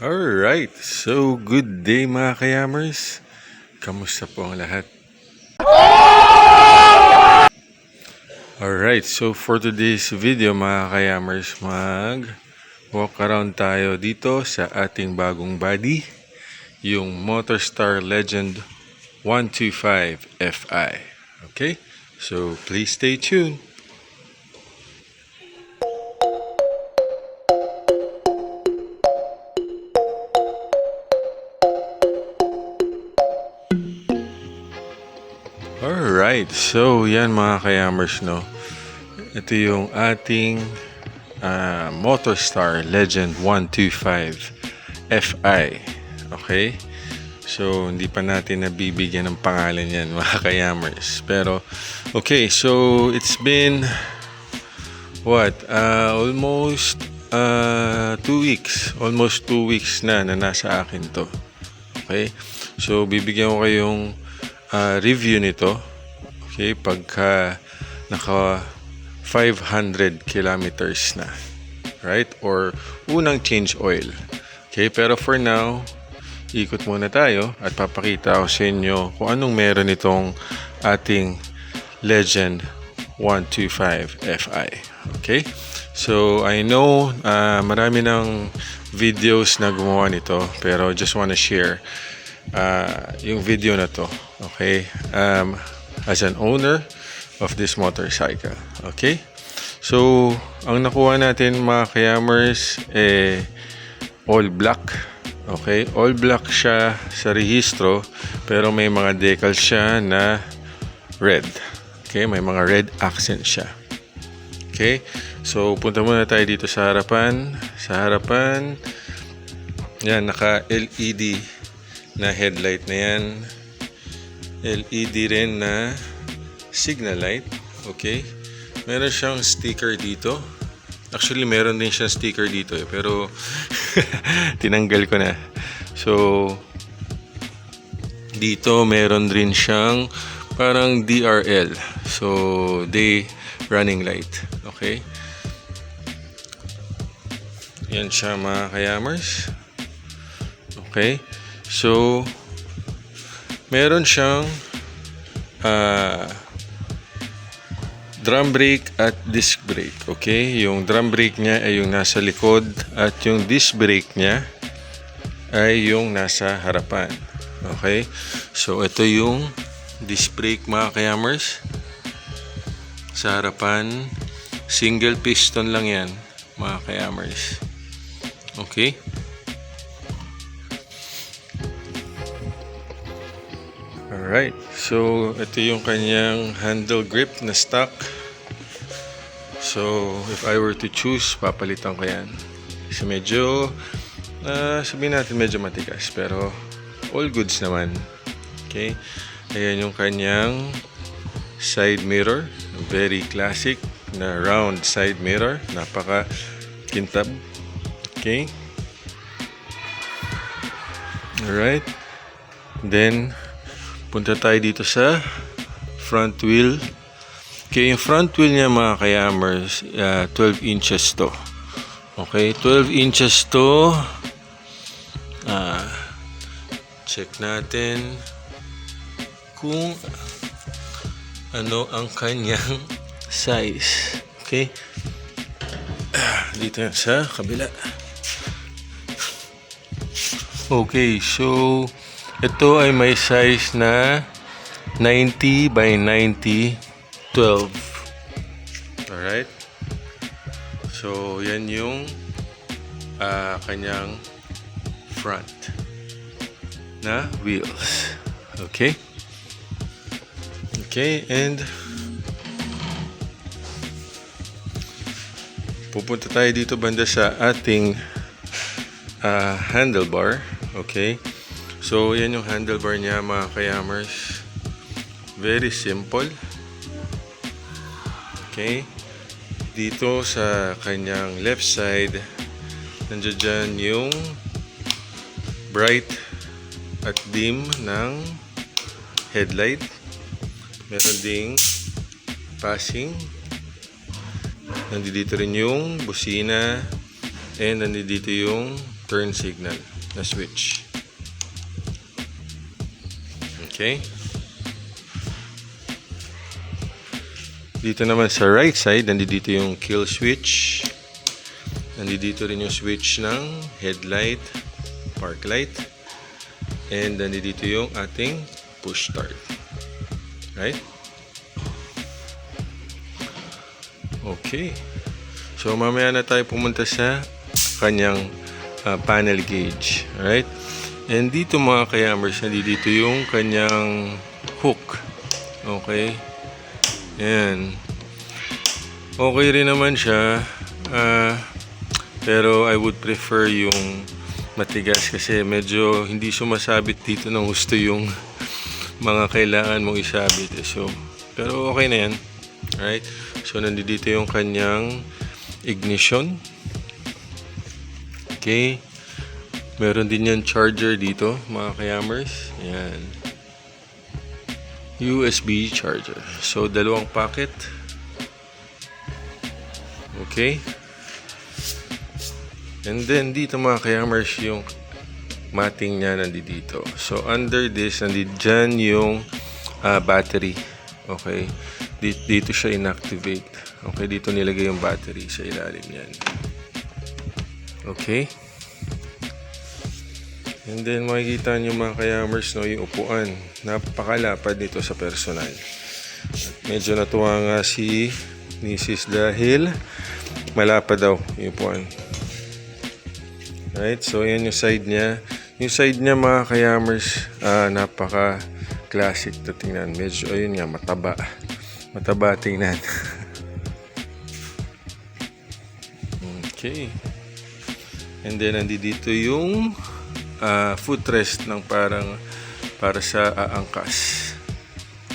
Alright, so good day mga kayamers. Kamusta po ang lahat? Alright, so for today's video mga kayamers, walk around tayo dito sa ating bagong body, yung Motorstar Legend 125 Fi. Okay, so please stay tuned. Alright, so yan mga kayamers, no? Ito yung ating Motorstar Legend 125 Fi. Okay? So, hindi pa natin nabibigyan ng pangalan yan mga kayamers. Pero, okay, so it's been almost 2 weeks. Almost 2 weeks na nasa akin to. Okay? So, bibigyan ko kayong review nito. Okay? Pagka naka 500 kilometers na. Right? Or unang change oil. Okay? Pero for now, ikot muna tayo at papakita ko sa inyo kung anong meron itong ating Legend 125 Fi. Okay? So, I know marami ng videos na gumawa nito, pero just wanna share yung video na to. Okay? As an owner of this motorcycle. Okay? So, ang nakuha natin mga kayamers, all black. Okay? All black siya sa rehistro, pero may mga decals siya na red. Okay? May mga red accent siya. Okay? So, punta muna tayo dito sa harapan. Sa harapan, yan, naka-LED na headlight na yan. LED rin na signal light. Okay? Meron siyang sticker dito. Actually, meron din siyang sticker dito pero tinanggal ko na. So, dito meron rin siyang parang DRL. So, day running light. Okay? Yan siya mga kayamers. Okay? So, meron siyang drum brake at disc brake. Okay? Yung drum brake niya ay yung nasa likod at yung disc brake niya ay yung nasa harapan. Okay? So, ito yung disc brake mga kayamers. Sa harapan, single piston lang yan mga kayamers. Okay? Alright, so ito yung kanyang handle grip na stock. So, if I were to choose, papalitan ko yan. Kasi medyo, sabihin natin medyo matigas, pero all goods naman. Okay, ayan yung kanyang side mirror. Very classic na round side mirror. Napaka kintab. Okay. Alright. Then, punta tayo dito sa front wheel. Okay, yung front wheel niya mga kayamers, 12 inches to. Okay, 12 inches to. Check natin kung ano ang kanyang size. Okay. Dito yan sa kabila. Okay, so ito ay may size na 90 by 90 12. Alright. So, yan yung kanyang front na wheels. Okay. Okay, and pupunta tayo dito banda sa ating handlebar. Okay. So, yan yung handlebar niya mga kayamers. Very simple. Okay. Dito sa kanyang left side, nandiyan dyan yung bright at dim ng headlight. Meron ding passing. Nandito rin yung busina. And nandito yung turn signal na switch. Okay. Dito naman sa right side, nandito yung kill switch. Nandito rin yung switch ng headlight, park light. And nandito yung ating push start. Right? Okay. So mamaya na tayo pumunta sa kanyang panel gauge. Alright? And dito mga kayamers, nandito yung kanyang hook. Okay? Ayan. Okay rin naman siya. Pero I would prefer yung matigas kasi medyo hindi sumasabit dito ng gusto yung mga kailangan mong isabit. So, pero okay na yan. Alright? So, nandito yung kanyang ignition. Okay. Meron din yan charger dito, mga kayamers. Ayan. USB charger. So, dalawang packet. Okay. And then, dito mga kayamers, yung mating niya nandito. So, under this, nandyan yung battery. Okay. Dito siya inactivate. Okay, dito nilagay yung battery sa ilalim yan. Okay. And then makikita nyo mga kayamers, no, yung upuan. Napakalapad nito sa personal. Medyo natuwa nga si Mrs. dahil malapad daw yung upuan. Right, so yan yung side niya. Yung side niya mga kayamers, napaka classic to tingnan. Medyo ayun nga, mataba tingnan. Okay. And then nandito yung footrest ng para sa aangkas.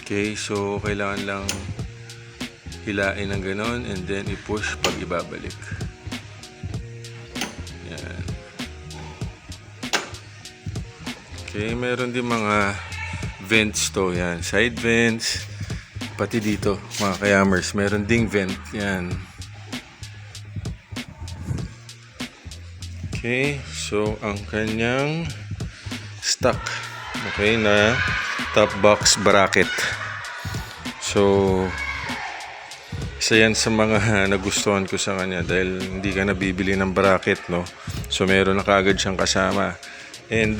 Okay, so kailangan lang hilain ng ganon and then i-push pag ibabalik. Yan. Okay, meron din mga vents to. Yan, side vents. Pati dito, mga kayamers, meron ding vent. Yan. Okay, so ang kanyang stock, okay, na top box bracket. So, isa yan sa mga nagustuhan ko sa kanya dahil hindi ka nabibili ng bracket, no? So, meron na kaagad siyang kasama. And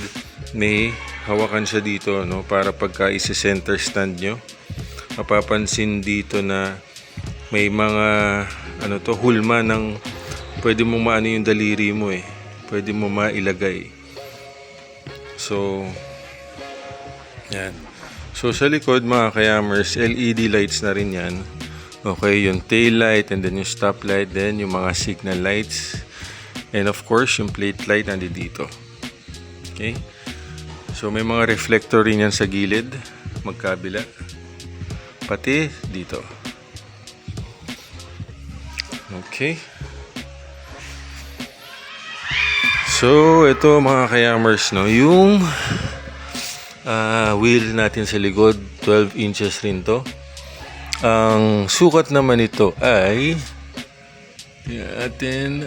may hawakan siya dito, no? Para pagka isi-center stand nyo, mapapansin dito na may mga hulma ng pwede mo maano yung daliri mo eh. Pwede mo mailagay. So, yan. So, sa likod mga kayamers, LED lights na rin yan. Okay, yung tail light and then yung stop light, then yung mga signal lights. And of course, yung plate light nandito. Okay. So, may mga reflector rin yan sa gilid. Magkabila. Pati dito. Okay. So, ito mga kayamers, no, yung wheel natin sa likod, 12 inches rin to. Ang sukat naman ito ay atin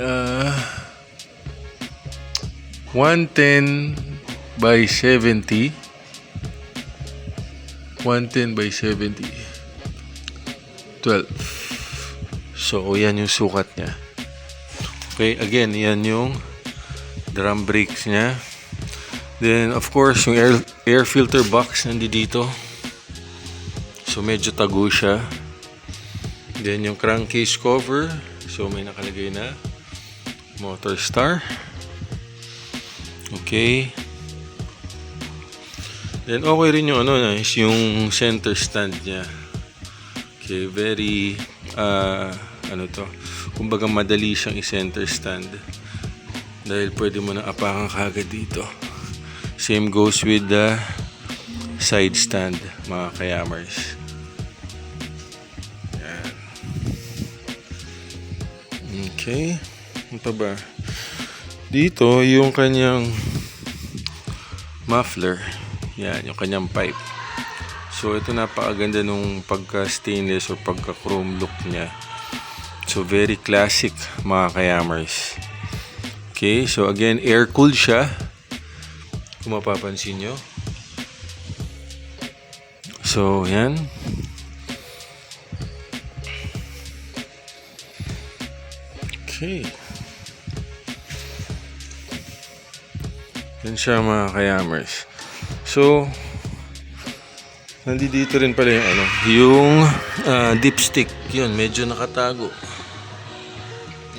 110 by 70. 110 by 70. 12. So, yan yung sukat niya. Okay, again, yan yung drum brakes niya. Then, of course, yung air filter box nandito. So, medyo tago siya. Then, yung crankcase cover. So, may nakalagay na Motor Star. Okay. Then, okay rin yung yung center stand niya. Okay, very, kumbaga madali siyang i-center stand. Dahil pwede mo na apakan kagad dito. Same goes with the side stand, mga kayamers. Yan. Okay. Ano pa ba? Dito, yung kanyang muffler. Yan, yung kanyang pipe. So, ito napakaganda nung pagka-stainless or pagka-chrome look niya. So, very classic, mga kayamers. Okay, so again, air-cooled siya. Kung mapapansin nyo. So, yan. Okay. Yan siya mga kayamers. So, nandito rin pala yung dipstick. Yun, medyo nakatago.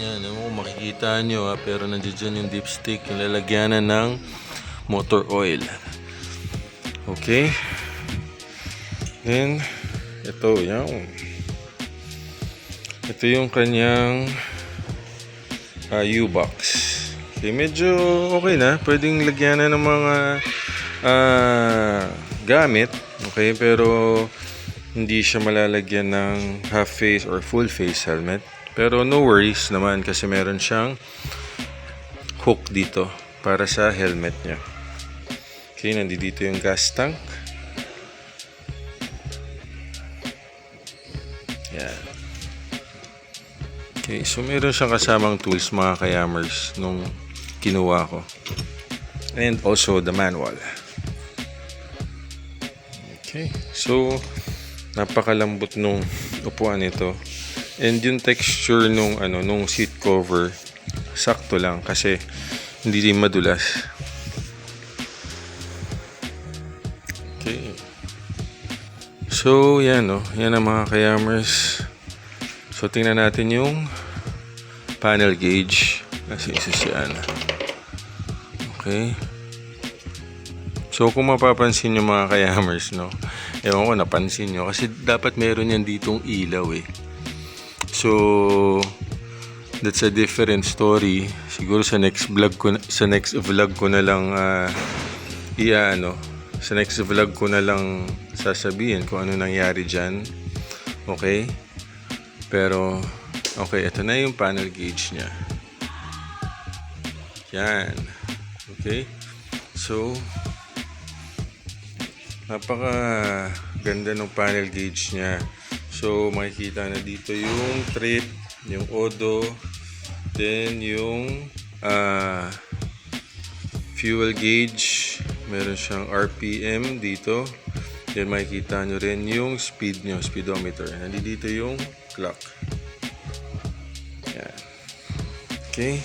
Yan, kung makikita nyo pero nandiyan yung dipstick, yung lalagyanan ng motor oil. Okay. Then, ito yung kanyang U-box. Okay, medyo okay na. Pwedeng lagyanan ng mga gamit. Okay, pero hindi siya malalagyan ng half face or full face helmet. Pero no worries naman kasi meron siyang hook dito para sa helmet niya. Okay, nandito yung gas tank. Yan. Okay, so meron siyang kasamang tools mga kayamers nung kinuha ko. And also the manual. Okay, so napakalambot nung upuan nito. And yung texture nung seat cover sakto lang kasi hindi din madulas. Okay. So yan yan ang mga kayamers. So tingnan natin yung panel gauge kasi isa yan. Okay. So kung mapapansin nyo mga kayamers, ewan ko napansin nyo kasi dapat meron yan ditong ilaw eh. So that's a different story. Siguro sa next vlog ko na lang sa next vlog ko na lang sasabihin kung ano nangyari diyan. Okay? Pero okay, ito na yung panel gauge niya. Yan. Okay? So napaka ganda ng panel gauge niya. So makikita na dito yung trip, yung odo, then yung fuel gauge, meron siyang RPM dito, then makikita nyo rin yung speed nyo, speedometer. Nandito yung clock. Yan. Okay.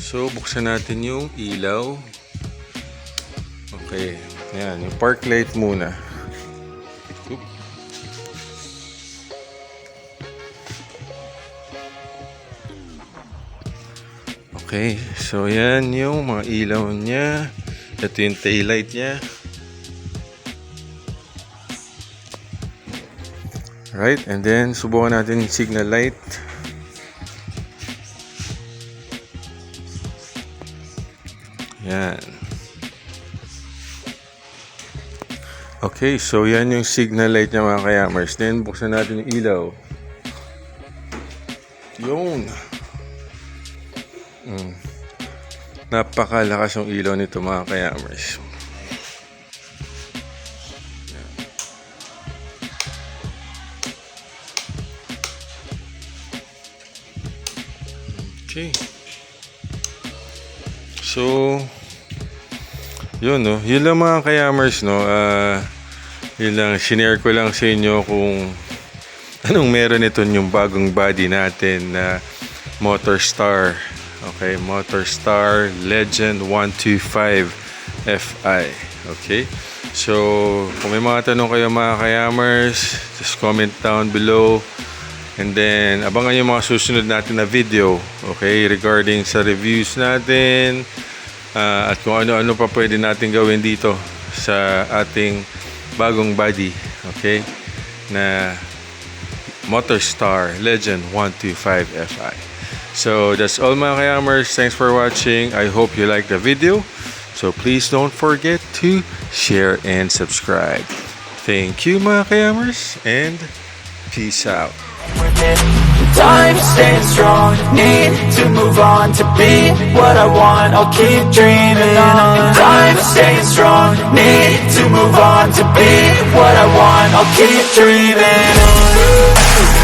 So buksan natin yung ilaw. Okay. Yan, yung park light muna. Okay, so yan yung mga ilaw niya. Ito yung taillight niya. Right, and then subukan natin yung signal light. Yan. Okay, so yan yung signal light niya mga kayamers. Then buksan natin yung ilaw. Yun. Napakalakas yung ilaw nito mga kayamers. Okay. So yun yun lang mga kayamers yun lang, shinare ko lang sa inyo kung anong meron ito yung bagong body natin na Motorstar. Okay, Motorstar Legend 125 Fi. Okay, so kung may mga tanong kayo mga kayamers, just comment down below, and then abangan yung mga susunod natin na video, okay, regarding sa reviews natin at kung ano-ano pa pwede natin gawin dito sa ating bagong body, okay, na Motorstar Legend 125 Fi. So that's all mga kayamers. Thanks for watching. I hope you liked the video. So please don't forget to share and subscribe. Thank you mga kayamers and peace out. Time staying strong, need to move on to be what I want. I'll keep dreaming on. Time staying strong, need to move on to be what I want. I'll keep dreaming on.